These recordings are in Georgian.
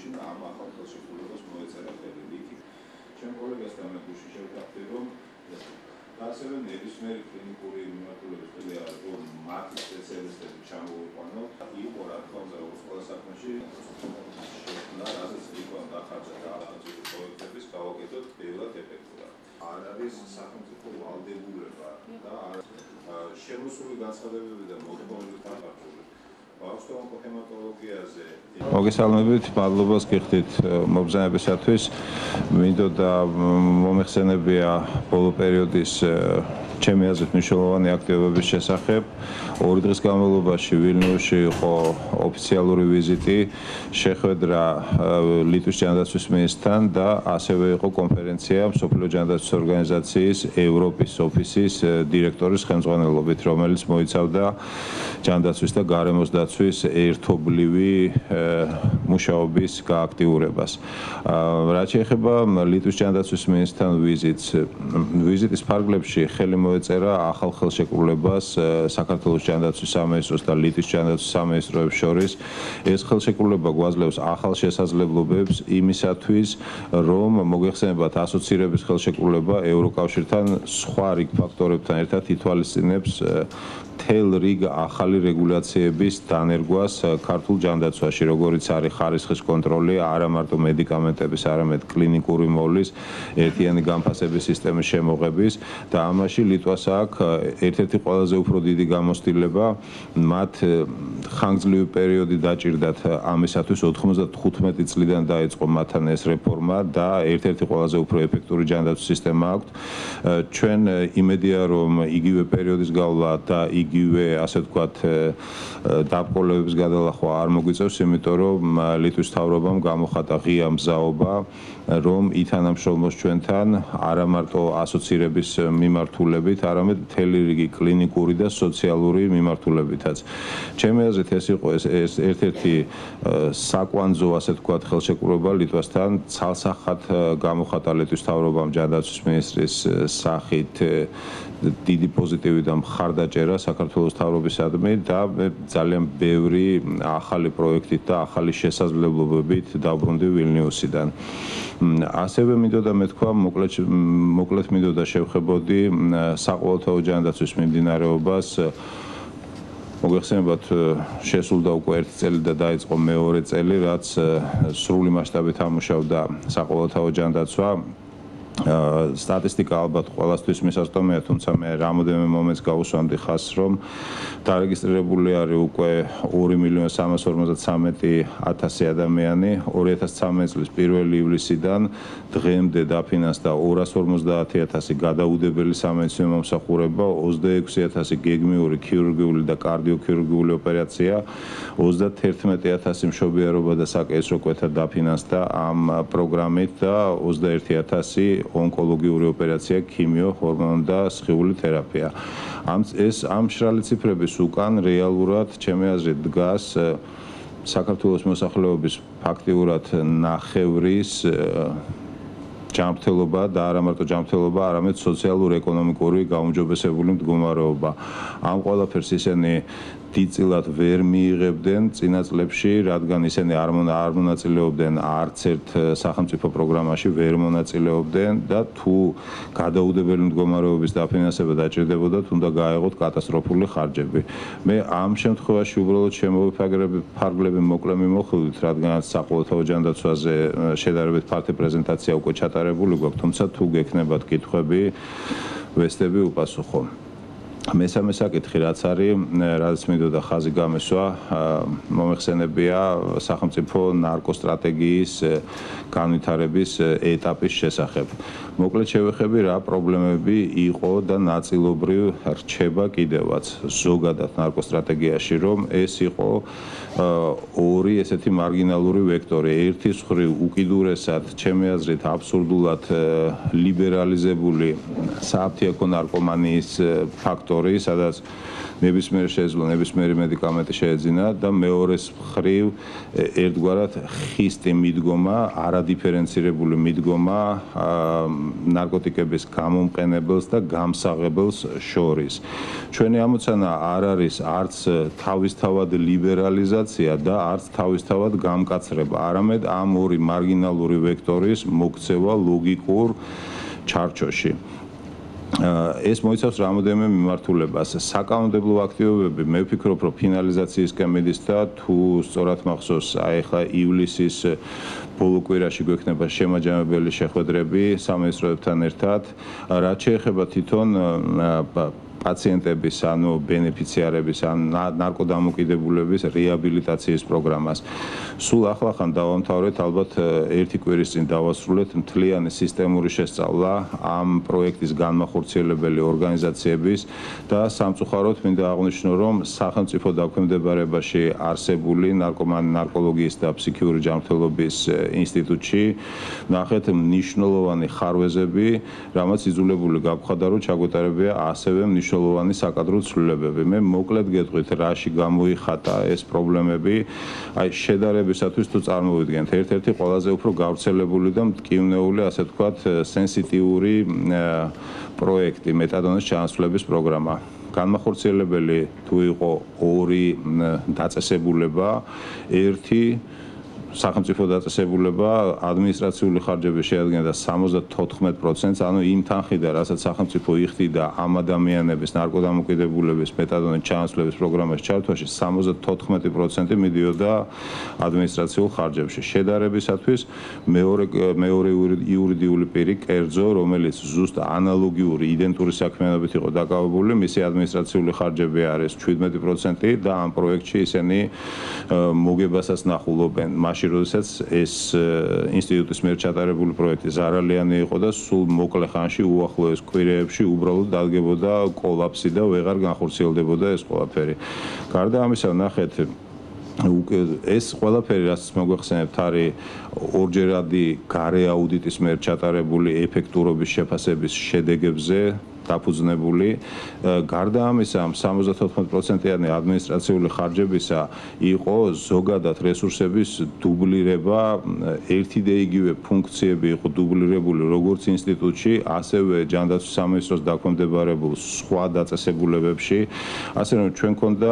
მაშინ ამ ახალ ხელშეკრულებას მოეწერა ხელი. ჩემ კოლეგასთან მე გუშინ შევთანხმდი, რომ ასევე ნებისმიერი კლინიკური მიმართულების ყველა რომ მათი სპეციალისტები ჩამოვიყვანო, იყო რა თქმა უნდა როგორც ყველა საქმეში შექმნა, რასაც იყო დახარჯა და ახალგაზრდა პროექტების გავაკეთოთ ბევრად ეფექტურად. არ არის სახელმწიფო ვალდებულება და შემოსული განცხადებები და მოთხოვნები თანხმობრივი. ბავშვთა ჰემატოლოგიაზე მოგესალმებით, მადლობას გიხდით მობრძანებისათვის. მინდოდა მომეხსენებია ბოლო პერიოდის ჩემი აზრით მნიშვნელოვანი აქტივობების შესახებ. 2 დღის განმავლობაში ვილნიუსში იყო ოფიციალური ვიზიტი, შეხვედრა ლიტვის ჯანდაცვის მინისტრთან და ასევე იყო კონფერენცია მსოფლიო ჯანდაცვის ორგანიზაციის ევროპის ოფისის დირექტორის ხელმძღვანელობით, რომელიც მოიცავდა ჯანდაცვის და გარემოს დაცვის ერთობლივი მუშაობის გააქტიურებას. რაც შეეხება ლიტვის ჯანდაცვის მინისტრთან ვიზიტის ფარგლებში ხელი მოეწერა ახალ ხელშეკრულებას საქართველოს ჯანდაცვის სამინისტროს და ლიტვის ჯანდაცვის სამინისტროებს შორის. ეს ხელშეკრულება გვაძლევს ახალ შესაძლებლობებს იმისათვის, რომ მოგეხსენებათ ასოცირების ხელშეკრულება ევროკავშირთან სხვა რიგ ფაქტორებთან ერთად ითვალისწინებს მთელ რიგ ახალი რეგულაციების დანერგვას ქართულ ჯანდაცვაში, როგორიც არის ხარისხის კონტროლი, არა მარტო მედიკამენტების, არამედ კლინიკური მოვლის, ერთიანი განფასების სისტემის შემოღების და ამაში ლიტვას აქვს ერთ-ერთი ყველაზე უფრო დიდი გამოცდილება. მათ ხანგრძლივი პერიოდი დაჭირდათ ამისათვის 95 წლიდან დაიწყო მათთან ეს რეფორმა და ერთ-ერთი ყველაზე უფრო ეფექტური ჯანდაცვის სისტემა აქვს. ჩვენ იმედია, რომ იგივე პერიოდის გავლა და იგივე ასე ვთქვათ დაბრკოლებების გადალახვა არ მოგვიწევს, იმიტომ რომ ლიტვის მთავრობამ გამოხატა ღია მზაობა, რომ ითანამშრომლოს ჩვენთან არა მარტო ასოცირების მიმართულებით, არამედ მთელი რიგი კლინიკური და სოციალური მიმართულებითაც. ჩემი აზრით ეს იყო ერთ-ერთი საკვანძო, ასე ვთქვათ, ხელშეკრულება ლიტვასთან, ცალსახად გამოხატა ლიტვის მთავრობამ ჯანდაცვის მინისტრის სახით დიდი პოზიტივი და მხარდაჭერა საქართველოს მთავრობისადმი და ძალიან ბევრი ახალი პროექტით და ახალი შესაძლებლობებით დაბრუნდი ვილნიუსიდან. ასევე მინდოდა მეთქვა, მოკლედ მინდოდა შევხებოდი საყოველთაო ჯანდაცვის მიმდინარეობას. მოგეხსენებათ, შესულდა უკვე 1 წელი და დაიწყო მეორე წელი, რაც სრული მასშტაბით ამუშავდა საყოველთაო ჯანდაცვა. სტატისტიკა ალბათ ყველასთვის მისაწვდომია, თუმცა მე რამოდენიმე მომენტს გავუსვამდი ხაზს, რომ დარეგისტრირებული არის უკვე 2.353.000 ადამიანი 2013 წლის 1 ივლისიდან დღემდე დაფინანსდა 250.000 გადაუდებელი სამედიცინო მომსახურება, 26.000 გეგმიური, ქირურგიული და კარდიოქირურგიული ოპერაცია, 31.000 მშობიარობა და საკეისრო კვეთა დაფინანსდა ამ პროგრამით და 21.000 ონკოლოგიური ოპერაცია, ქიმიო, ჰორმონული და სხეული თერაპია. ამ მშრალი ციფრების უკან რეალურად ჩემი აზრით დგას საქართველოს მოსახლეობის ფაქტიურად ნახევრის ჯანმრთელობა და არა მარტო ჯანმრთელობა, არამედ სოციალურ-ეკონომიკური გაუმჯობესებული მდგომარეობა. ამ ყველაფერს ისინი დიდწილად ვერ მიიღებდნენ წინა წლებში, რადგან ისინი არ მონაწილეობდნენ არც ერთ სახელმწიფო პროგრამაში, ვერ მონაწილეობდნენ და თუ გადაუდებელი მდგომარეობის დაფინანსება დაჭირდებოდათ, უნდა გაეღოთ კატასტროფული ხარჯები. მე ამ შემთხვევაში უბრალოდ შემოვიფარგლები მოკლე მიმოხილვით, რადგანაც საყოველთაო ჯანდაცვაზე შედარებით ფართო პრეზენტაცია უკვე ჩატარებული გვაქვს, თუმცა თუ გექნებათ კითხვები, ვესტები უპასუხო. მესამე საკითხი რაც არის, რაც მინდოდა ხაზი გამესვა, მომეხსენებია სახელმწიფო ნარკოსტრატეგიის განვითარების ეტაპის შესახებ. მოკლედ შევეხები რა პრობლემები იყო და ნაწილობრივ რჩება კიდევაც ზოგადად ნარკოსტრატეგიაში, რომ ეს იყო ორი ესეთი მარგინალური ვექტორი. ერთი მხრივ უკიდურესად, ჩემი აზრით, აბსურდულად ლიბერალიზებული სააფთიაქო ნარკომანიის ფაქტორი ვექტორი, სადაც ნებისმიერი შეეძლო ნებისმიერი მედიკამენტი შეეძინა და მეორეს მხრივ ერთგვარად ხისტი მიდგომა, არადიფერენცირებული მიდგომა ნარკოტიკების გამომყენებელს და გამსაღებელს შორის. ჩვენი ამოცანა არ არის არც თავისთავად ლიბერალიზაცია და არც თავისთავად გამკაცრება, არამედ ამ ორი მარგინალური ვექტორის მოქცევა ლოგიკურ ჩარჩოში. ეს მოიცავს რამოდენიმე მიმართულებას. საკანონმდებლო აქტივობები მე ვფიქრობ, რომ ფინალიზაციისკენ მიდის და თუ სწორად მახსოვს, აი ახლა ივლისის ბოლო კვირაში გვექნება შემაჯამებელი შეხვედრები სამინისტროებთან ერთად, რაც შეეხება თვითონ პაციენტების, ანუ ბენეფიციარების, ან ნარკოდამოკიდებულების რეაბილიტაციის პროგრამას. სულ ახლახან დავამთავრეთ, ალბათ ერთი კვირის წინ დავასრულეთ მთლიანი სისტემური შესწავლა ამ პროექტის განმახორციელებელი ორგანიზაციების და სამწუხაროდ მინდა აღვნიშნო, რომ სახელმწიფო დაქვემდებარებაში არსებული ნარკოლოგიის და ფსიქიური ჯანმრთელობის ინსტიტუტში ნახეთ მნიშვნელოვანი ხარვეზები, რამაც იძულებული გავხადა, რომ ჩაგვეტარებია ასევე მნიშვნელოვანი საკადრო ცვლილებები. მე მოკლედ გეტყვით, რაში გამოიხატა ეს პრობლემები. აი შედარებისათვის თუ წარმოვიდგენთ, ერთ-ერთი ყველაზე უფრო გავრცელებული და მტკივნეული, ასე ვთქვათ, სენსიტიური პროექტი მეტადონის ჩანაცვლების პროგრამა. განმახორციელებელი თუ იყო ორი დაწესებულება, ერთი სახელმწიფო დაწესებულება ადმინისტრაციული ხარჯები შეადგენდა 74%, ანუ იმ თანხიდან, რასაც სახელმწიფო იხდიდა ამ ადამიანების ნარკოდამოკიდებულების მეტადონის ჩანაცვლების პროგრამაში ჩართვაში, 74% მიდიოდა ადმინისტრაციულ ხარჯებში. შედარებისათვის მეორე იურიდიული პირი კერძო, რომელიც ზუსტ ანალოგიური იდენტური საქმიანობით იყო დაკავებული, მისი ადმინისტრაციული ხარჯები არის 17% და ამ პროექტში ისინი მოგებასაც ნახულობენ. როდესაც ეს ინსტიტუტის მიერ ჩატარებული პროექტი ზარალიანი იყო და სულ მოკლე ხანში უახლოეს კვირეებში უბრალოდ დადგებოდა კოლაფსი და ვეღარ განხორციელდებოდა ეს ყველაფერი. გარდა ამისა, ნახეთ, ეს ყველაფერი, რაც მოგვეხსენებთ, არის ორჯერადი გარე აუდიტის მიერ ჩატარებული ეფექტურობის შეფასების შედეგებზე დაფუძნებული. გარდა ამისა, 74%-იანი ადმინისტრაციული ხარჯებისა იყო ზოგადად რესურსების დუბლირება, ერთი და იგივე ფუნქციები იყო დუბლირებული როგორც ინსტიტუტში, ასევე ჯანდაცვის სამინისტროს დაქვემდებარებულ სხვა დაწესებულებებში. ასე რომ ჩვენ გვქონდა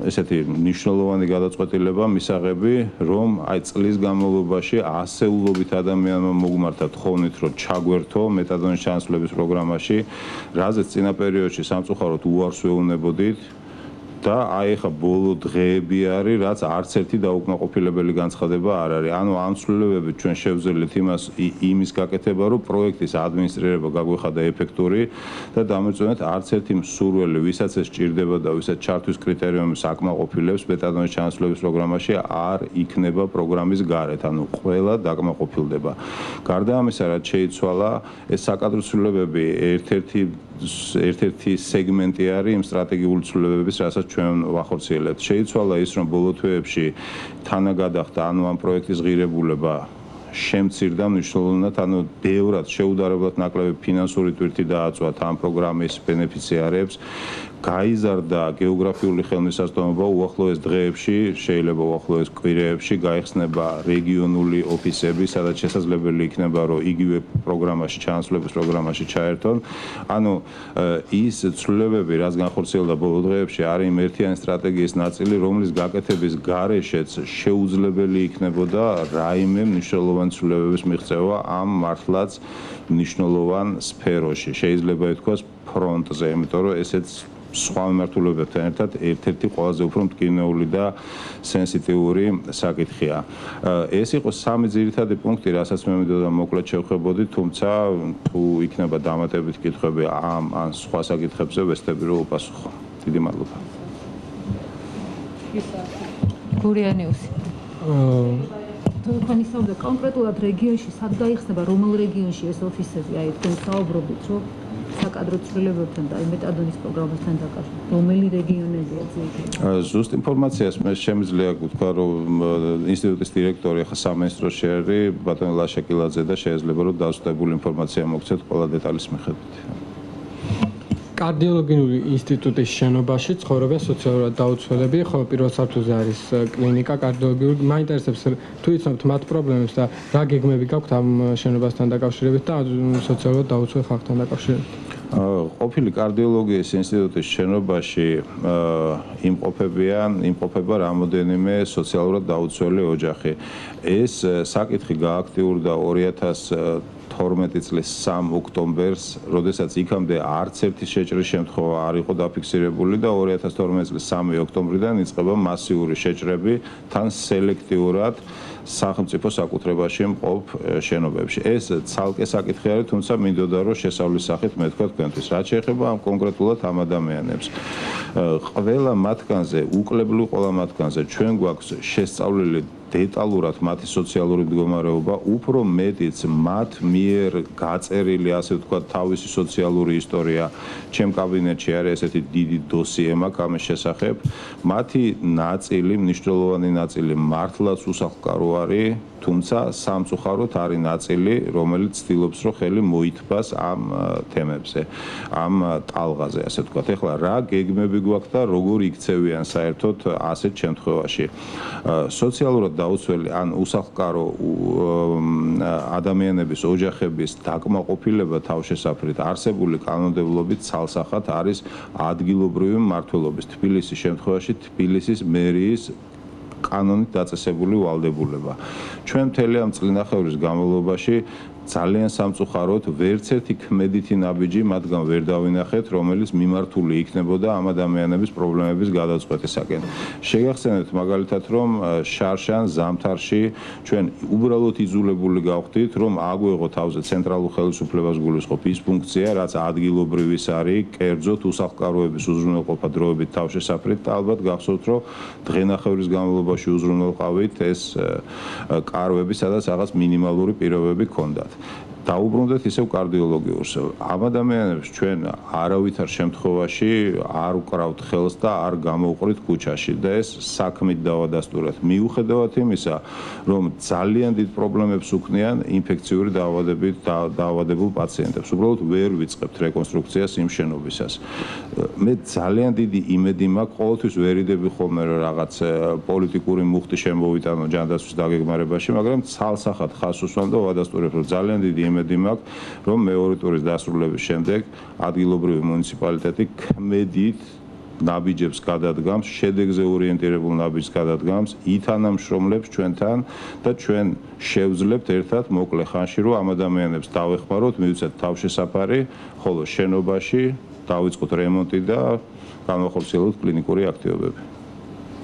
ესეთი მნიშვნელოვანი გადაწყვეტილება მისაღები, რომ აი წლის განმავლობაში ასეულობით ადამიანმა მოგმართა თხოვნით, რომ ჩაგვერთო მეტადონის ჩანაცვლების პროგრამაში, რაზეც წინა პერიოდში სამწუხაროდ უარს ვეუბნებოდით და აი ახლა ბოლო დღეები არის, რაც არც ერთი დაუკმაყოფილებელი განცხადება არ არის. ანუ ამ ცვლილებებით ჩვენ შევძელით იმის გაკეთება, რომ პროექტის ადმინისტრირება გაგვეხადა ეფექტური და დამეწონეთ არც ერთი მსურველი, ვისაც ეს სჭირდება და ვისაც ჩართვის კრიტერიუმის აკმაყოფილებს მეტადონის ჩანაცვლების პროგრამაში არ იქნება პროგრამის გარეთ, ანუ ყველა დაკმაყოფილდება. გარდა ამისა, რაც შეიცვალა, ეს საკადრო ცვლილებები ერთ-ერთი სეგმენტი არის იმ სტრატეგიული ცვლილებების, რასაც ჩვენ ვახორციელებთ. შეიცვალა ის, რომ ბოლო თვეებში თანაგადახდა, ანუ ამ პროექტის ღირებულება შემცირდა მნიშვნელოვნად, ანუ ბევრად შეუდარებლად ნაკლები ფინანსური ტვირთი დააწვათ ამ პროგრამის ბენეფიციარებს. გაიზარდა გეოგრაფიული ხელმისაწვდომობა უახლოეს დღეებში, შეიძლება უახლოეს კვირეებში გაიხსნება რეგიონული ოფისები, სადაც შესაძლებელი იქნება, რომ იგივე პროგრამაში, ჩანაცვლების პროგრამაში ჩაერთონ. ანუ ის ცვლილებები, რაც განხორციელდა ბოლო დღეებში, არის იმ ერთიანი სტრატეგიის ნაწილი, რომლის გაკეთების გარეშეც შეუძლებელი იქნებოდა რაიმე მნიშვნელოვანი ცვლილებების მიღწევა ამ მართლაც მნიშვნელოვან სფეროში. შეიძლება ითქვას ფრონტზე, იმიტომ რომ ესეც სხვა მიმართულებებთან ერთად ერთ-ერთი ყველაზე უფრო მტკივნეული და სენსიტიური საკითხია. ეს იყო სამი ძირითადი პუნქტი, რასაც მე მინდოდა მოკლედ შევხვებოდი, თუმცა თუ იქნება დამატებითი კითხვები ან სხვა საკითხებზე, ვესწრები რომ უპასუხო. დიდი მადლობა. გურიანიუსი. თქვენ ისაუბრეთ კონკრეტულად რეგიონში, სად გაიხსნება, რომელ რეგიონში ეს ოფისები, აი თქვენ საუბრობთ, რომ საკადრო ცვლილებებთან და მეტადონის პროგრამასთან დაკავშირებით, რომელი რეგიონებია ძირითადად? ზუსტ ინფორმაციას მე შემიძლია გითხრა, რომ ინსტიტუტის დირექტორი ახლა სამინისტროში არის ბატონი ლაშაკილაძე და შეიძლება რომ დაზუსტებული ინფორმაცია მოგცეთ ყველა დეტალის მიხედვით. კარდიოლოგიური ინსტიტუტის შენობაში ცხოვრობენ სოციალურად დაუცველები, ხოლო პირველ სართულზე არის კლინიკა კარდიოლოგიური. მაინტერესებს თუ იცნობთ მათ პრობლემებს და რა გეგმები გაქვთ ამ შენობასთან დაკავშირებით და სოციალურად დაუცველ ხალხთან დაკავშირებით. ყოფილი კარდიოლოგიის ინსტიტუტის შენობაში იმყოფება რამოდენიმე სოციალურად დაუცველი ოჯახი. ეს საკითხი გააქტიურდა 2012 წლის 3 ოქტომბერს, როდესაც იქამდე არც ერთი შეჭრის შემთხვევა არ იყო დაფიქსირებული და 2012 წლის 3 ოქტომბრიდან იწყება მასიური შეჭრები თან სელექტიურად სახელმწიფო საკუთრებაში მყოფ შენობებში. ეს ცალკე საკითხი არის, თუმცა მინდოდა რომ შესავლის სახით მე თქვა თქვენთვის, რაც შეეხება ამ კონკრეტულად ამ ადამიანებს. ყველა მათგანზე, უკლებლივ ყველა მათგანზე ჩვენ გვაქვს შესწავლილი დეტალურად მათი სოციალური მდგომარეობა, უფრო მეტიც მათ მიერ გაწერილი, ასე ვთქვათ, თავისი სოციალური ისტორია. ჩემ კაბინეტში არის ესეთი დიდი დოსიე მაქვს ამის შესახებ. მათი ნაწილი, მნიშვნელოვანი ნაწილი მართლაც უსახლკარო არის, თუმცა სამწუხაროდ არის ნაწილი, რომელიც ცდილობს რომ ხელი მოითბას ამ თემებზე, ამ ტალღაზე, ასე ვთქვათ. ეხლა რა გეგმები გვაქვს და როგორ იქცევიან საერთოდ ასეთ შემთხვევაში. სოციალურად დაუცველი ან უსახლკარო ადამიანების ოჯახების დაკმაყოფილება თავშესაფრით არსებული კანონმდებლობით ცალსახად არის ადგილობრივი მმართველობის, თბილისის შემთხვევაში თბილისის მერიის კანონით დაწესებული ვალდებულება. ჩვენ მთელი ამ წლინახევრის განმავლობაში ძალიან სამწუხაროდ ვერც ერთი ქმედითი ნაბიჯი მათგან ვერ დავინახეთ, რომელიც მიმართული იქნებოდა ამ ადამიანების პრობლემების გადაწყვეტისაკენ. შეგახსენებთ მაგალითად, რომ შარშან ზამთარში ჩვენ უბრალოდ იძულებული გავხდით, რომ აგვეღო თავზე ცენტრალურ ხელისუფლებას გულისხმობ ის ფუნქცია, რაც ადგილობრივის არის, კერძოდ უსახლკაროების უზრუნველყოფა დროებით თავშესაფრით და ალბათ გახსოვთ, რომ დღენახევრის განმავლობაში უზრუნველყავით ეს კარვები, სადაც რაღაც მინიმალური პირობები ჰქონდათ. დაუბრუნდეთ ისევ კარდიოლოგიურს. ამ ადამიანებს ჩვენ არავითარ შემთხვევაში არ უკრავთ ხელს და არ გამოვყრით ქუჩაში და ეს საქმით დავადასტურეთ. მიუხედავად იმისა, რომ ძალიან დიდ პრობლემებს უქმნიან ინფექციური დაავადებით დაავადებულ პაციენტებს. უბრალოდ ვერ ვიწყებთ რეკონსტრუქციას იმ შენობისას. მე ძალიან დიდი იმედი მაქვს, ყოველთვის ვერიდები ხოლმე რომ რაღაც პოლიტიკური მუხტი შემოვიტანო ჯანდაცვის დაგეგმარებაში, მაგრამ ცალსახად ხას უსვამ და ვადასტურებ, რომ ძალიან დიდი იმედი მაქვს, რომ მეორე ტურის დასრულების შემდეგ ადგილობრივი მუნიციპალიტეტი ქმედით ნაბიჯებს გადადგამს, შედეგზე ორიენტირებულ ნაბიჯს გადადგამს, ითანამშრომლებს ჩვენთან და ჩვენ შევძლებთ ერთად მოკლე ხანში, რომ ამ ადამიანებს დავეხმაროთ, მივიცეთ თავშესაფარი, ხოლო შენობაში დავიწყოთ რემონტი და განვახორციელოთ კლინიკური აქტივობები.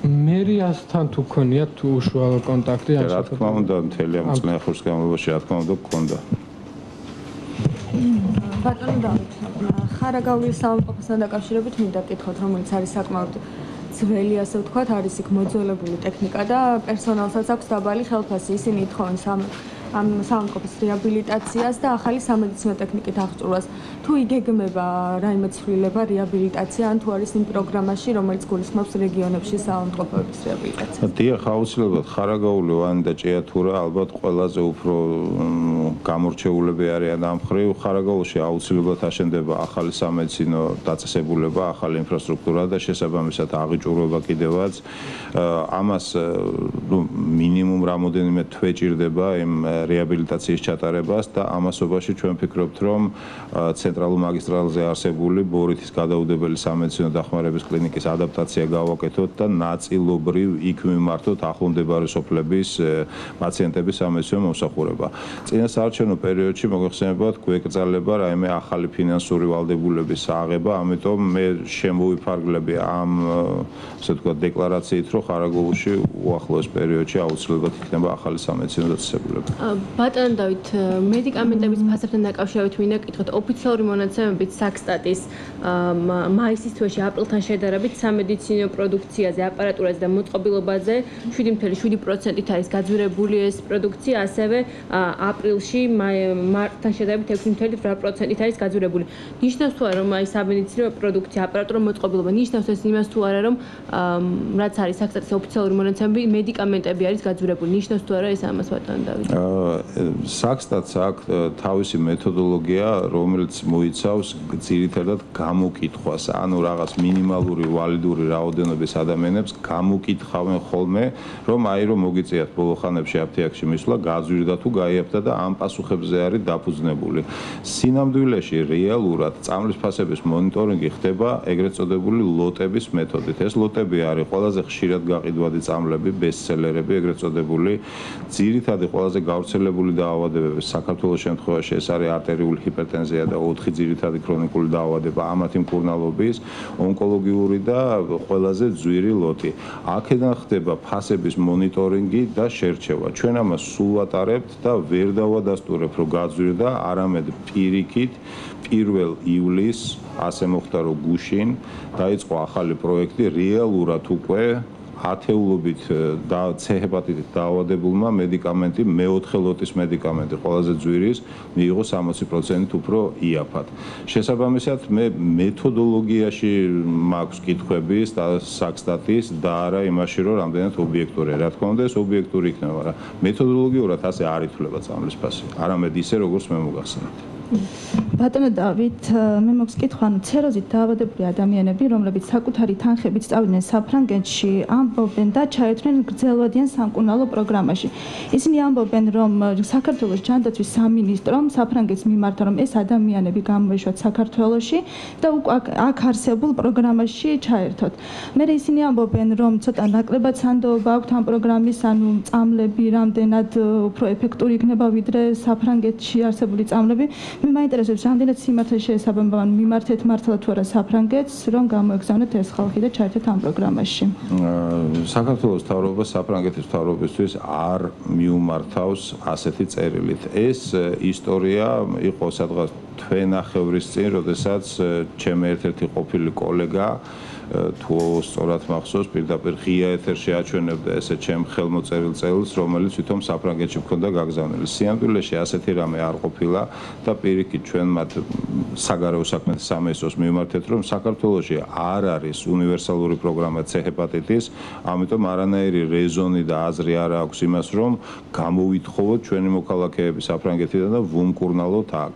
მერიასთან თუ გქონიათ უშუალო კონტაქტი? რა თქმა უნდა, მთელი ამ წლინახევრის განმავლობაში რა თქმა უნდა გქონდა. ბატონო დავით, ხარაგაულის საავადმყოფოსთან დაკავშირებით მინდა გითხოთ, რომელიც არის საკმაოდ ძველი, ასე ვთქვათ, არის იქ მოძველებული ტექნიკა და პერსონალსაც აქვს დაბალი ხელფასი. ისინი ითხოვენ ამ საავადმყოფოს რეაბილიტაციას და ახალი სამედიცინო ტექნიკით აღჭურვას. თუ იგეგმება რაიმე ცვლილება, რეაბილიტაცია, ან თუ არის იმ პროგრამაში, რომელიც გულისხმობს რეგიონებში საავადმყოფოების რეაბილიტაციას? დიახ, აუცილებლად ხარაგაული, ვანი და ჭიათურა ალბათ ყველაზე უფრო გამორჩეულები არიან ამ მხრივ. ხარაგაულში აუცილებლად აშენდება ახალი სამედიცინო დაწესებულება, ახალი ინფრასტრუქტურა და შესაბამისად აღიჭურვება კიდევაც. ამას მინიმუმ რამოდენიმე თვე ჭირდება იმ რეაბილიტაციის ჩატარებას და ამასობაში ჩვენ ვფიქრობთ, რომ ცენტრალურ მაგისტრალზე არსებული ბორითის გადაუდებელი სამედიცინო დახმარების კლინიკის ადაპტაცია გავაკეთოთ და ნაწილობრივ იქ მიმართოთ ახლომდებარე სოფლების პაციენტების სამედიცინო მომსახურება. წინასაარჩევნო პერიოდში მოგეხსენებათ, გვეკრძალება რაიმე ახალი ფინანსური ვალდებულების აღება, ამიტომ მე შემოვიფარგლები ამ, ასე ვთქვათ, დეკლარაციით, რომ ხარაგაულში უახლოეს პერიოდში აუცილებლად იქნება ახალი სამედიცინო დაწესებულება. ბატონო დავით, მედიკამენტების ფასებთან დაკავშირებით მინდა გითხოთ, ოფიციალური მონაცემებით საქსტატის მაისის თვეში აპრილთან შედარებით სამედიცინო პროდუქციაზე, აპარატურაზე და მოწყობილობაზე 7.7%-ით არის გაძვირებული ეს პროდუქცია, ასევე აპრილში მარტთან შედარებით 6.8%-ით არის გაძვირებული. ნიშნავს თუ არა, რომ აი სამედიცინო პროდუქცია, აპარატურა, მოწყობილობა ნიშნავს ეს იმას თუ არა, რომ რაც არის საქსტატის ოფიციალური მონაცემები, მედიკამენტები არის გაძვირებული. ნიშნავს თუ არა ეს ამას ბატონო დავით? საქსტატს აქვს თავისი მეთოდოლოგია, რომელიც მოიცავს ძირითადად გამოკითხვას, ანუ რაღაც მინიმალური ვალიდური რაოდენობის ადამიანებს გამოკითხავენ ხოლმე, რომ მოგიწიათ ბოლო ხანებში აფთიაქში მისვლა, გაძვირდა თუ გაიაფთა და ამ პასუხებზე არის დაფუძნებული. სინამდვილეში რეალურად წამლის ფასების მონიტორინგი ხდება ეგრეთ წოდებული ლოტების მეთოდით. ეს ლოტები არის ყველაზე ხშირად გაყიდვადი წამლები, ბესტსელერები, ეგრეთ წოდებული ძირითადი ყველაზე გავრცელებული დაავადებები საქართველოს შემთხვევაში ეს არის არტერიული ჰიპერტენზია და 4 ძირითადი ქრონიკული დაავადება, ამათი მკურნალობის, ონკოლოგიური და ყველაზე ძვირი ლოტი. აქედან ხდება ფასების მონიტორინგი და შერჩევა. ჩვენ ამას სულ ვატარებთ და ვერ დავადასტურებ, რომ გაძვირდა, არამედ პირიქით 1 ივლისს ასე მოხდა, რომ გუშინ დაიწყო ახალი პროექტი რეალურად უკვე ათეულობით და C-ჰეპატიტით დაავადებულმა მედიკამენტი, მეოთხე ლოტის მედიკამენტი, ყველაზე ძვირის მიიღო 60% უფრო იაფად. შესაბამისად, მე მეთოდოლოგიაში მაქვს კითხვები საქსტატის და არა იმაში, რომ რამდენად ობიექტურია. რა თქმა უნდა, ეს ობიექტური იქნება, მაგრამ მეთოდოლოგიურად ასე არ ითვლება წამლის ფასი. არამედ ისე, როგორც მე მოგახსენეთ. ბატონო დავით, მე მაქვს კითხვა, ცეროზით დაავადებული ადამიანები, რომლებიც საკუთარი თანხებით სწავლდნენ საფრანგეთში, ამბობენ და ჩაერთვნენ გრძელვადიან სამკურნალო პროგრამაში. ისინი ამბობენ, რომ საქართველოს ჯანდაცვის სამინისტრომ საფრანგეთს მიმართა, რომ ეს ადამიანები გამოეშვათ საქართველოში და აქ არსებულ პროგრამაში ჩაერთოთ. მე ისინი ამბობენ, რომ ცოტა ნაკლებად სანდოობა აქვთ ამ პროგრამის, ანუ წამლები რამდენად უფრო ეფექტური იქნება ვიდრე საფრანგეთში არსებული წამლები. მე მაინტერესებს რამდენად სიმართლე შეესაბამება მიმართეთ მართლა თუ არა საფრანგეთს, რომ გამოეგზავნეთ ეს ხალხი და ჩაერთეთ ამ პროგრამაში. საქართველოს მთავრობა საფრანგეთის მთავრობისთვის არ მიუმართავს ასეთი წერილით. ეს ისტორია იყო სადღაც თვენახევრის წინ, როდესაც ჩემი ერთ-ერთი ყოფილი კოლეგა თუ სწორად მახსოვს, პირდაპირ ღია ეთერში აჩვენებდა ესე ჩემ ხელმოწერილ წერილს, რომელიც თვითონ საფრანგეთში მქონდა გაგზავნილი. სიამბილეში ასეთი რამე არ ყოფილა და პირიქით ჩვენ მათ საგარეო საქმეთა სამინისტროს მივმართეთ, რომ საქართველოში არ არის უნივერსალური პროგრამა C-ჰეპატიტის, ამიტომ არანაირი რეზონი და აზრი არ აქვს იმას, რომ გამოვითხოვოთ ჩვენი მოქალაქეები საფრანგეთიდან და ვუმკურნალოთ აქ.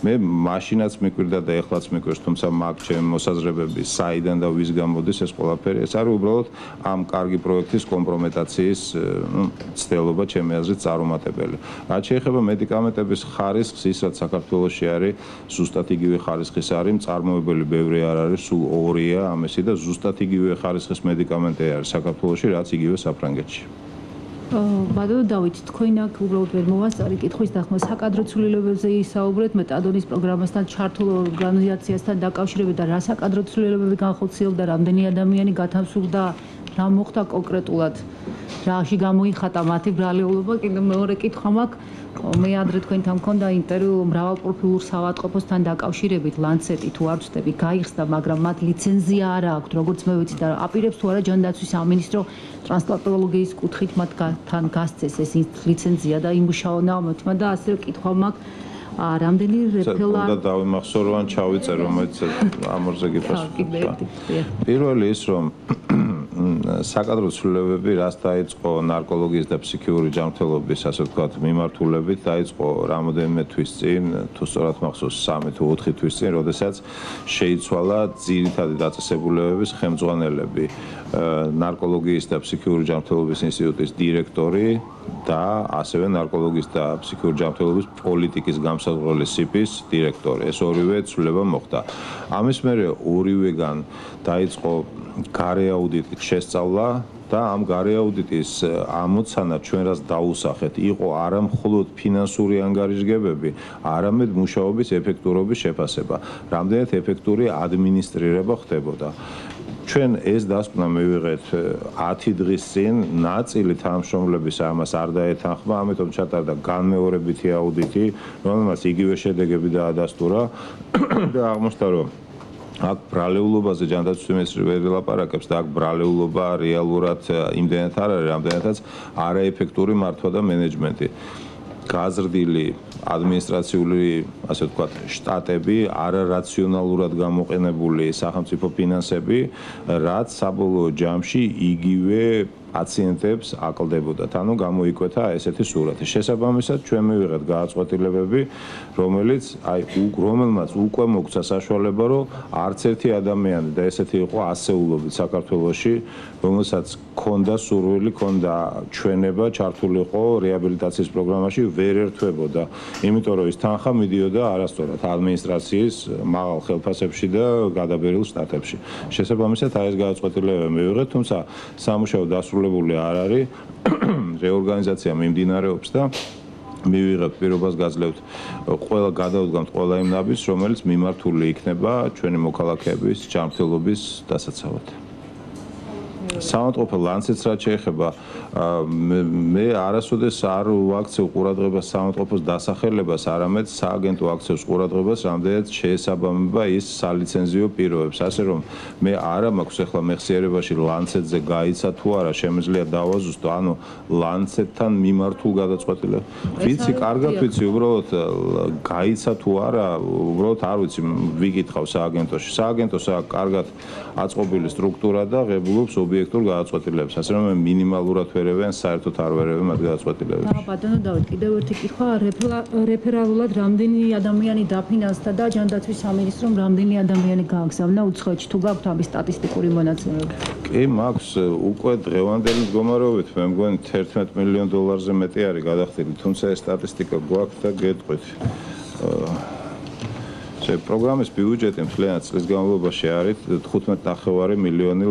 მე მაშინაც მიკვირდა და ეხლაც მიკვირს, თუმცა მაგ ჩემი მოსაზრებები საიდან და ვის გამოდის ეს ყველაფერი. ეს არის უბრალოდ ამ კარგი პროექტის კომპრომეტაციის ცდელობა ჩემი აზრით წარუმატებელი. რაც შეეხება მედიკამენტების ხარისხს, ის რაც საქართველოში არის, ზუსტად იგივე ხარისხის არის, მწარმოებელი ბევრი არ არის, სულ 2-ია ამისი და ზუსტად იგივე ხარისხის მედიკამენტი არის საქართველოში, რაც იგივე საფრანგეთში. ბატონო დავით, თქვენ აქ უბრალოდ ვერ მოვასწარი კითხვის დახმა საკადრო ცვლილებებზე ისაუბრეთ მეტადონის პროგრამასთან ჩართულ ორგანიზაციასთან დაკავშირებით და რა საკადრო ცვლილებები განხორციელდა, რამდენი ადამიანი გათავსურდა, რა მოხდა კონკრეტულად, რაში გამოიხატა მათი ბრალეულობა. კიდევ მეორე კითხვა მაქვს, მე ადრე თქვენთან მქონდა ინტერვიუ მრავალპროფილურ საავადმყოფოსთან დაკავშირებით, ლანცეტი თუ არ ვწდები, გაიხსნა, მაგრამ მათ ლიცენზია არ აქვთ, როგორც მე ვიცი და აპირებს თუ არა ჯანდაცვის სამინისტრო ტრანსპლანტოლოგიის კუთხით მათთან გასცეს ეს ლიცენზია და იმუშაონ ამოთმა და ასე კითხვა მაქვს, რამდენი რეფერა უნდა დავიმახსოვრ, რომ ჩავიწერ, რომელიც ამორზე გიფასებია. პირველი ის, რომ საკადრო ცვლილებები რას დაიწყო ნარკოლოგიის და ფსიქიური ჯანმრთელობის, ასე ვთქვათ, მიმართულებით დაიწყო რამოდენიმე თვის წინ, თუ სწორად მახსოვს 3 თუ 4 თვის წინ, როდესაც შეიცვალა ძირითადი დაწესებულებების ხელმძღვანელები, ნარკოლოგიის და ფსიქიური ჯანმრთელობის ინსტიტუტის დირექტორი და ასევე ნარკოლოგიის და ფსიქიური ჯანმრთელობის პოლიტიკის გამსაზღვრელი სიფის დირექტორი. ეს ორივე ცვლილება მოხდა. ამის მერე ორივეგან დაიწყო გარე აუდიტით შესწავლა და ამ გარე აუდიტის ამოცანა ჩვენ რაც დაუსახეთ, იყო არა მხოლოდ ფინანსური ანგარიშგებები, არამედ მუშაობის ეფექტურობის შეფასება. რამდენად ეფექტური ადმინისტრირება ხდებოდა. ჩვენ ეს დასკვნა მივიღეთ 10 დღის წინ, ნაწილი თანამშრომლების ამას არ დაეთანხმა, ამიტომ ჩატარდა განმეორებითი აუდიტი, რომელმაც იგივე შედეგები დაადასტურა და აღმოჩნდა, რომ აქ ბრალეულობაზე ჯანდაცვის მინისტრი ვერ ელაპარაკებს და აქ ბრალეულობა რეალურად იმდენად არ არის, რამდენადაც არაეფექტური მართვა და მენეჯმენტი. გაზრდილი ადმინისტრაციული, ასე ვთქვათ, შტატები, არარაციონალურად გამოყენებული სახელმწიფო ფინანსები, რაც საბოლოო ჯამში იგივე პაციენტებს აკლდებოდათ. ანუ გამოიკვეთა ესეთი სურათი. შესაბამისად, ჩვენ მივიღეთ გააწყვეტილებები, რომელმაც უკვე მოგცა საშუალება, რომ არც ერთი ადამიანი და ესეთი იყო ასეულობით საქართველოში, რომელსაც ქონდა სურვილი, ქონდა ჩვენება, ჩართული იყო რეაბილიტაციის პროგრამაში, ვერ ერთვებოდა. იმიტომ რომ ის თანხა მიდიოდა არასწორად ადმინისტრაციის მაღალ ხელფასებში და გადაბერილ შტატებში. შესაბამისად, ეს გააწყვეტილებები მივიღეთ, თუმცა სამუშაო დასრულებული არ არის, რეორგანიზაცია მიმდინარეობს და მივიღებთ პირობას გაძლევთ ყველა გადავდგამთ ყველა იმ ნაბიჯს, რომელიც მიმართული იქნება ჩვენი მოქალაქეების ჯანმრთელობის დასაცავად. საავადმყოფო ლანცეტს რაც შეეხება მე არასოდეს არ ვაქცევ ყურადღებას საავადმყოფოს დასახელებას, არამედ სააგენტო აქცევს ყურადღებას, რამდენად შეესაბამება ის სალიცენზიო პირობებს. ასე რომ მე არა მაქვს ახლა მეხსიერებაში ლანცეტზე გაიცა თუ არა, შემიძლია დავაზუსტო, ანუ ლანცეტთან მიმართულ გადაწყვეტილებას. ვიცი, კარგად ვიცი, უბრალოდ გაიცა თუ არა, უბრალოდ არ ვიცი, ვიკითხავ სააგენტოში. სააგენტოს აქვს კარგად აწყობილი სტრუქტურა და ღებულობს ობიექტურ გადაწყვეტილებას. ასე რომ მინიმალურად ვერევენ, საერთოდ არ ვერევენ მათ გადაწყვეტილებებს. ბატონო დავით, კიდევ ერთი კითხვა, რეფერალურად რამდენი ადამიანი დაფინანსდა და ჯანდაცვის სამინისტრომ რამდენი ადამიანი გააგზავნა უცხოეთში, თუ გაქვთ ამის სტატისტიკური მონაცემები? კი, მაქვს უკვე დღევანდელი მდგომარეობით, მე მგონი $11 მილიონ-ზე მეტი არის გადახდილი, თუმცა ეს სტატისტიკა გვაქვს და გეტყვით. პროგრამის ბიუჯეტი მთლიანად წლის განმავლობაში არის $15.5 მილიონი.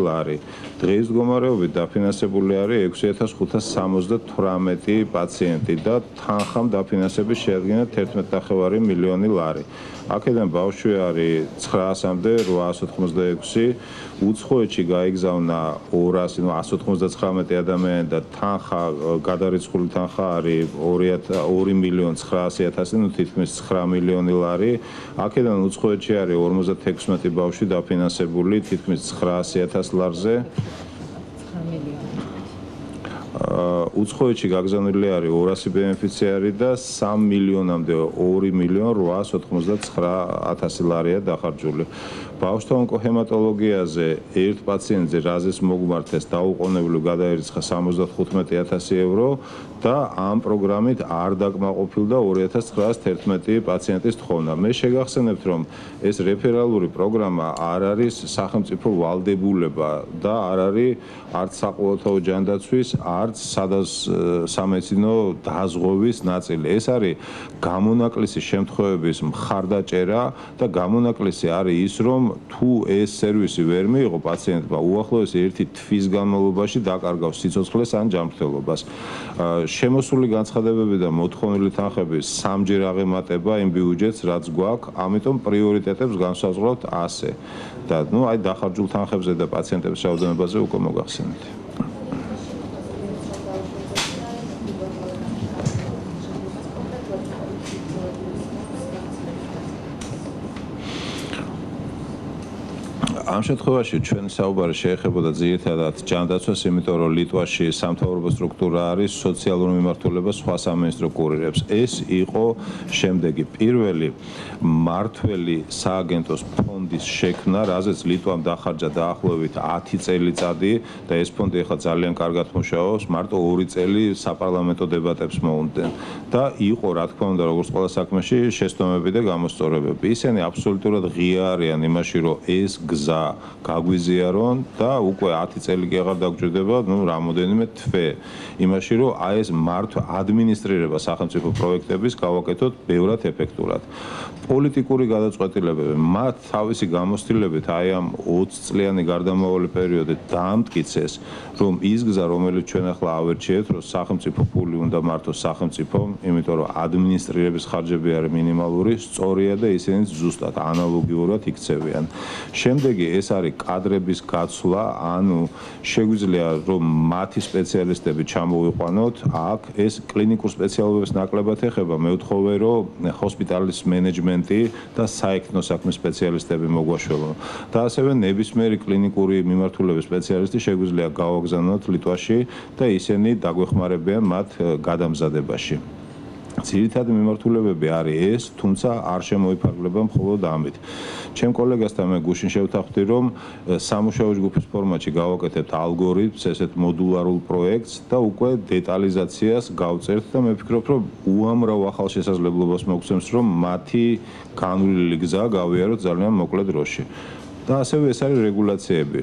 დღის მდგომარეობით დაფინანსებული არის 6578 პაციენტი და თანხამ დაფინანსების შეადგენა $11.5 მილიონი. აქედან ბავშვი არის 900-მდე 886, უცხოეთში გაიგზავნა 199 ადამიანი და თანხა გადარიცხული თანხა არის $2.900.000, ნუ თითქმის $9 მილიონი. აქედან უცხოეთში არის 56 ბავშვი დაფინანსებული თითქმის $900,000-ზე. უცხოეთში გაგზავნილი არის 200 ბენეფიციარი და 3 მილიონამდე 2.899,000 დახარჯული. ბავშვთა ონკოჰემატოლოგიაზე ერთ პაციენტზე რაზეც მოგმართეს დაუყოვნებლივ გადაირიცხა €75,000 და ამ პროგრამით არ დაკმაყოფილდა 2911 პაციენტის თხოვნა. მე შეგახსენებთ, რომ ეს რეფერალური პროგრამა არ არის სახელმწიფო ვალდებულება და არ არის არც საყოველთაო ჯანდაცვის, არც სამედიცინო დაზღვევის ნაწილი. ეს არის გამონაკლისი შემთხვევების მხარდაჭერა და გამონაკლისი არის ის, რომ თუ ეს სერვისი ვერ მიიღო პაციენტმა, უახლოესი ერთი თვის განმავლობაში დაკარგავს სიცოცხლეს ან ჯანმრთელობას. შემოსული განცხადებები და მოთხოვნილი თანხები სამჯერ აღემატება იმ ბიუჯეტს, რაც გვაქვს, ამიტომ პრიორიტეტებს განსაზღვრავთ ასე. და აი დახარჯულ თანხებზე და პაციენტების რაოდენობაზე უკვე მოგახსენეთ. ამ შემთხვევაში ჩვენი საუბარი შეეხებოდა ძირითადად ჯანდაცვას, იმიტომ რომ ლიტვაში სამთავრობო სტრუქტურა არის სოციალური მიმართულება სხვა სამინისტრო კურირებს. ეს იყო შემდეგი პირველი მართველი სააგენტოს ფონდის შექმნა, რაზეც ლიტვამ დახარჯა დაახლოებით 10 წელიწადი და ეს ფონდი ახლა ძალიან კარგად მუშაობს, მარტო 2 წელი საპარლამენტო დებატებს მოუნდენ და იყო რა თქმა უნდა როგორც ყველა საქმეში შესწომები და გამოსწორებები. ისინი აბსოლუტურად ღია არიან იმაში, რომ ეს გზა გაგვიზიარონ და უკვე 10 წელი კი აღარ დაგჭირდება, რამოდენიმე თვე იმაში, რომ ეს ადმინისტრირება სახელმწიფო პროექტების გავაკეთოთ ბევრად ეფექტურად. პოლიტიკური გადაწყვეტილებები მათ თავისი გამოცდილებით აი ამ 20 წლიანი გარდამავალი პერიოდით დაამტკიცეს, რომ ის გზა, რომელიც ჩვენ ახლა ავერჩიეთ, რომ სახელმწიფო ფული უნდა მართოს სახელმწიფომ, იმიტომ რომ ადმინისტრირების ხარჯები არის მინიმალური, სწორია და ისინი ზუსტად ანალოგიურად იქცევიან. შემდეგი ეს არის კადრების გაცვლა, ანუ შეგვიძლია რომ მათი სპეციალისტები ჩამოვიყვანოთ, აქ ეს კლინიკურ სპეციალობებს ნაკლებად ეხება, მე ვთხოვე რომ ჰოსპიტალის მენეჯმენტი და საექნო საქმის სპეციალისტები მოგვაშველონ და ასევე ნებისმიერი კლინიკური მიმართულების სპეციალისტი შეგვიძლია გავაგზავნოთ ლიტვაში და ისინი დაგვეხმარებიან მათ გადამზადებაში. ძირითადი მიმართულებები არის ეს, თუმცა არ შემოიფარგლება მხოლოდ ამით. ჩემ კოლეგასთან მე გუშინ შევთანხმდი, რომ სამუშაო ჯგუფის ფორმატში გავაკეთებთ ალგორითმს, ესეთ მოდულარულ პროექტს და უკვე დეტალიზაციას გავწერთ და მე ვფიქრობ, რომ უამრავ ახალ შესაძლებლობას მოგცემს, რომ მათი განვლილი გზა გავიაროთ ძალიან მოკლე დროში. და ასევე ეს არის რეგულაციები.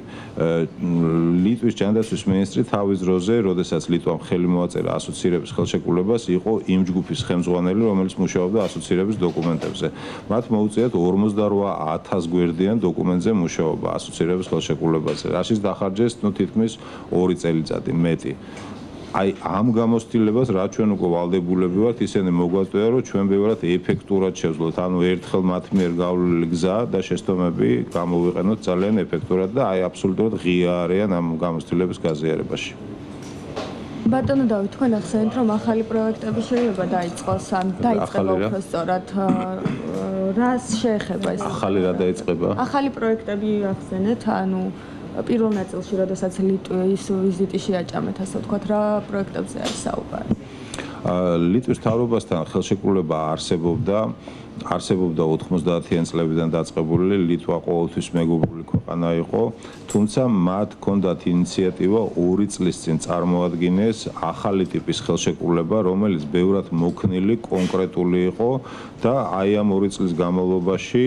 ლიტვის ჯანდაცვის მინისტრი თავის დროზე, როდესაც ლიტვამ ხელი მოაწერა ასოცირების ხელშეკრულებას, იყო იმ ჯგუფის ხელმძღვანელი, რომელიც მუშაობდა ასოცირების დოკუმენტებზე. მათ მოუწიათ 48,000 გვერდიან დოკუმენტზე მუშაობა ასოცირების ხელშეკრულებაზე, რაშიც დახარჯეს თითქმის 2 წელიწადი მეტი. აი ამ გამოცდილებას რა ჩვენ უკვე ვალდებულები ვართ, ისინი მოგვაწვია, რომ ჩვენ ბევრად ეფექტურად შევძლოთ, ანუ ერთხელ მათ მიერ გავლილი გზა და შეცდომები გამოვიყენოთ ძალიან ეფექტურად და აი აბსოლუტურად ღია არიან ამ გამოცდილების გაზიარებაში. ბატონო დავით, თქვენ ახსენეთ, რომ ახალი პროექტები შეიძლება დაიწყოს, ან დაიწყება უფრო სწორად. რას შეეხება ეს? ახალი რა დაიწყება? ახალი პროექტები ახსენეთ, ანუ პირველ ნაწილში, როდესაც ლიტვის ვიზიტი შეაჭამეთ, ასე ვთქვათ, რა პროექტებზე არის საუბარი? ლიტვის მთავრობასთან ხელშეკრულება არსებობდა 90-იან წლებიდან დაწყებული, ლიტვა ყოველთვის მეგობრული ქვეყანა იყო, თუმცა მათ ჰქონდათ ინიციატივა 2 წლის წინ წარმოადგინეს ახალი ტიპის ხელშეკრულება, რომელიც ბევრად მოქნილი, კონკრეტული იყო და აი ამ 2 წლის განმავლობაში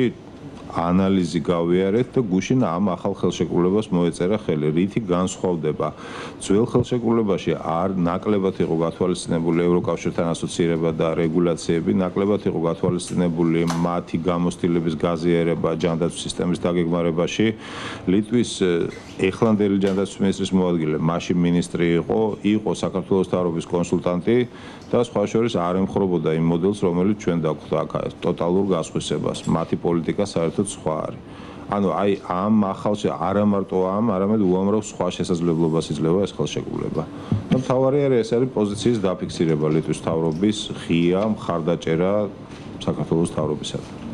ანალიზი გავიარეთ და გუშინ ამ ახალ ხელშეკრულებას მოეწერა ხელი, რითი განსხვავდება. ძველ ხელშეკრულებაში არ ნაკლებად იყო გათვალისწინებული ევროკავშირთან ასოცირება და რეგულაციები, ნაკლებად იყო გათვალისწინებული მათი გამოცდილების გაზიარება ჯანდაცვის სისტემის დაგეგმარებაში. ლიტვის ეხლანდელი ჯანდაცვის მინისტრის მოადგილე, მაშინ მინისტრი იყო საქართველოს მთავრობის კონსულტანტი და სხვა შორის არ ემხრობოდა იმ მოდელს, რომელიც ჩვენ დაგვხვდა აქ ტოტალურ გასხვისებას. მათი პოლიტიკა საერთოდ სხვა არის. ანუ აი ამ ახალში არა მარტო ამ, არამედ უამრავ სხვა შესაძლებლობას იძლევა ეს ხელშეკრულება. და მთავარი არის ეს არის პოზიციის დაფიქსირება ლიტვის მთავრობის ღია მხარდაჭერა საქართველოს მთავრობისადმი.